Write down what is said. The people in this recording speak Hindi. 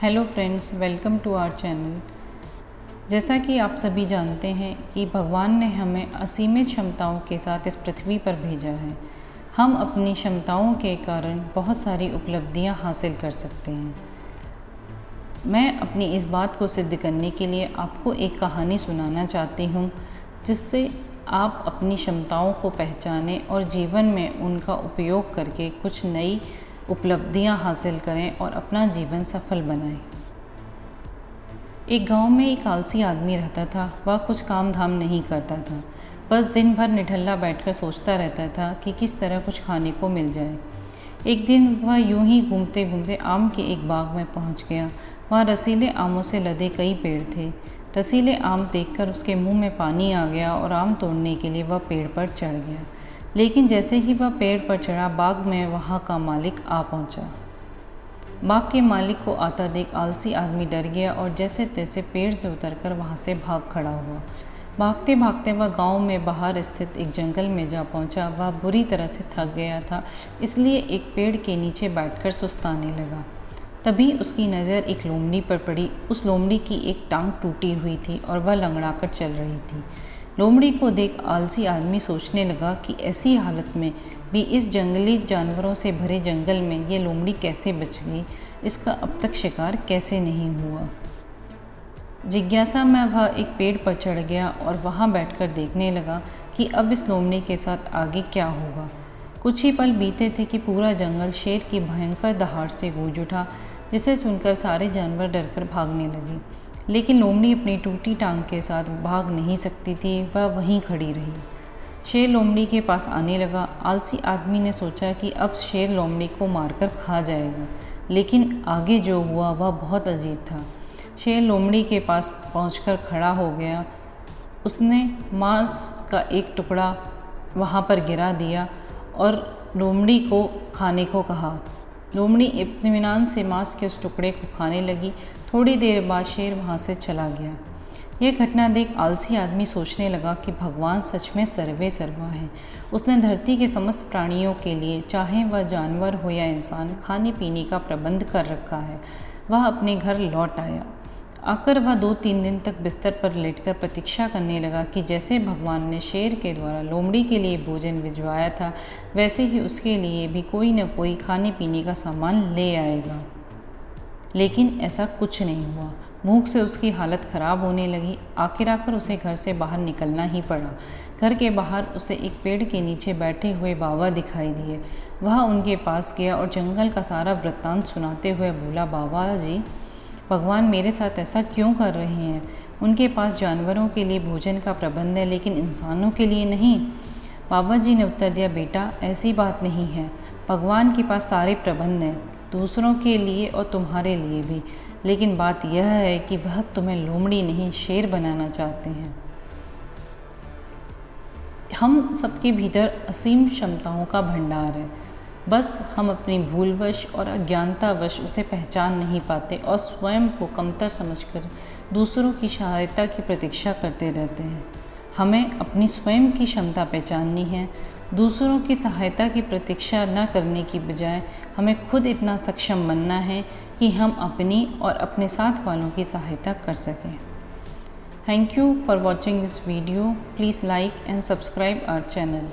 Hello friends, welcome to our channel. जैसा कि आप सभी जानते हैं कि भगवान ने हमें असीमित क्षमताओं के साथ इस पृथ्वी पर भेजा है। हम अपनी क्षमताओं के कारण बहुत सारी उपलब्धियां हासिल कर सकते हैं। मैं अपनी इस बात को सिद्ध करने के लिए आपको एक कहानी सुनाना चाहती हूँ, जिससे आप अपनी क्षमताओं को पहचानें और जीवन में उनका उपयोग करके कुछ नई उपलब्धियां हासिल करें और अपना जीवन सफल बनाएं। एक गांव में एक आलसी आदमी रहता था। वह कुछ काम धाम नहीं करता था, बस दिन भर निठल्ला बैठकर सोचता रहता था कि किस तरह कुछ खाने को मिल जाए। एक दिन वह यूं ही घूमते घूमते आम के एक बाग में पहुंच गया। वहाँ रसीले आमों से लदे कई पेड़ थे। रसीले आम देखकर उसके मुंह में पानी आ गया और आम तोड़ने के लिए वह पेड़ पर चढ़ गया। लेकिन जैसे ही वह पेड़ पर चढ़ा, बाग में वहाँ का मालिक आ पहुँचा। बाग के मालिक को आता देख आलसी आदमी डर गया और जैसे तैसे पेड़ से उतरकर वहाँ से भाग खड़ा हुआ। भागते भागते वह गांव में बाहर स्थित एक जंगल में जा पहुँचा। वह बुरी तरह से थक गया था, इसलिए एक पेड़ के नीचे बैठकर सुस्ताने लगा। तभी उसकी नज़र एक लोमड़ी पर पड़ी। उस लोमड़ी की एक टांग टूटी हुई थी और वह लंगड़ाकर चल रही थी। लोमड़ी को देख आलसी आदमी सोचने लगा कि ऐसी हालत में भी इस जंगली जानवरों से भरे जंगल में ये लोमड़ी कैसे बच गई, इसका अब तक शिकार कैसे नहीं हुआ। जिज्ञासा में वह एक पेड़ पर चढ़ गया और वहाँ बैठकर देखने लगा कि अब इस लोमड़ी के साथ आगे क्या होगा। कुछ ही पल बीते थे कि पूरा जंगल शेर की भयंकर दहाड़ से गूंज उठा, जिसे सुनकर सारे जानवर डरकर भागने लगे। लेकिन लोमड़ी अपनी टूटी टांग के साथ भाग नहीं सकती थी, वह वहीं खड़ी रही। शेर लोमड़ी के पास आने लगा। आलसी आदमी ने सोचा कि अब शेर लोमड़ी को मारकर खा जाएगा, लेकिन आगे जो हुआ वह बहुत अजीब था। शेर लोमड़ी के पास पहुंचकर खड़ा हो गया। उसने मांस का एक टुकड़ा वहां पर गिरा दिया और लोमड़ी को खाने को कहा। लोमड़ी इत्मीनान से मांस के उस टुकड़े को खाने लगी। थोड़ी देर बाद शेर वहाँ से चला गया। यह घटना देख आलसी आदमी सोचने लगा कि भगवान सच में सर्वे सर्वा है। उसने धरती के समस्त प्राणियों के लिए, चाहे वह जानवर हो या इंसान, खाने पीने का प्रबंध कर रखा है। वह अपने घर लौट आया। आकर वह 2-3 दिन तक बिस्तर पर लेटकर प्रतीक्षा करने लगा कि जैसे भगवान ने शेर के द्वारा लोमड़ी के लिए भोजन भिजवाया था, वैसे ही उसके लिए भी कोई न कोई खाने पीने का सामान ले आएगा। लेकिन ऐसा कुछ नहीं हुआ। भूख से उसकी हालत खराब होने लगी। आखिर उसे घर से बाहर निकलना ही पड़ा। घर के बाहर उसे एक पेड़ के नीचे बैठे हुए बाबा दिखाई दिए। वह उनके पास गया और जंगल का सारा वृत्तांत सुनाते हुए बोला, बाबा जी, भगवान मेरे साथ ऐसा क्यों कर रहे हैं? उनके पास जानवरों के लिए भोजन का प्रबंध है, लेकिन इंसानों के लिए नहीं। बाबा जी ने उत्तर दिया, बेटा, ऐसी बात नहीं है। भगवान के पास सारे प्रबंध हैं, दूसरों के लिए और तुम्हारे लिए भी। लेकिन बात यह है कि वह तुम्हें लोमड़ी नहीं, शेर बनाना चाहते हैं। हम सबके भीतर असीम क्षमताओं का भंडार है, बस हम अपनी भूलवश और अज्ञानतावश उसे पहचान नहीं पाते और स्वयं को कमतर समझकर दूसरों की सहायता की प्रतीक्षा करते रहते हैं। हमें अपनी स्वयं की क्षमता पहचाननी है। दूसरों की सहायता की प्रतीक्षा न करने की बजाय हमें खुद इतना सक्षम बनना है कि हम अपनी और अपने साथ वालों की सहायता कर सकें। Thank you for watching this video. Please like and subscribe our channel.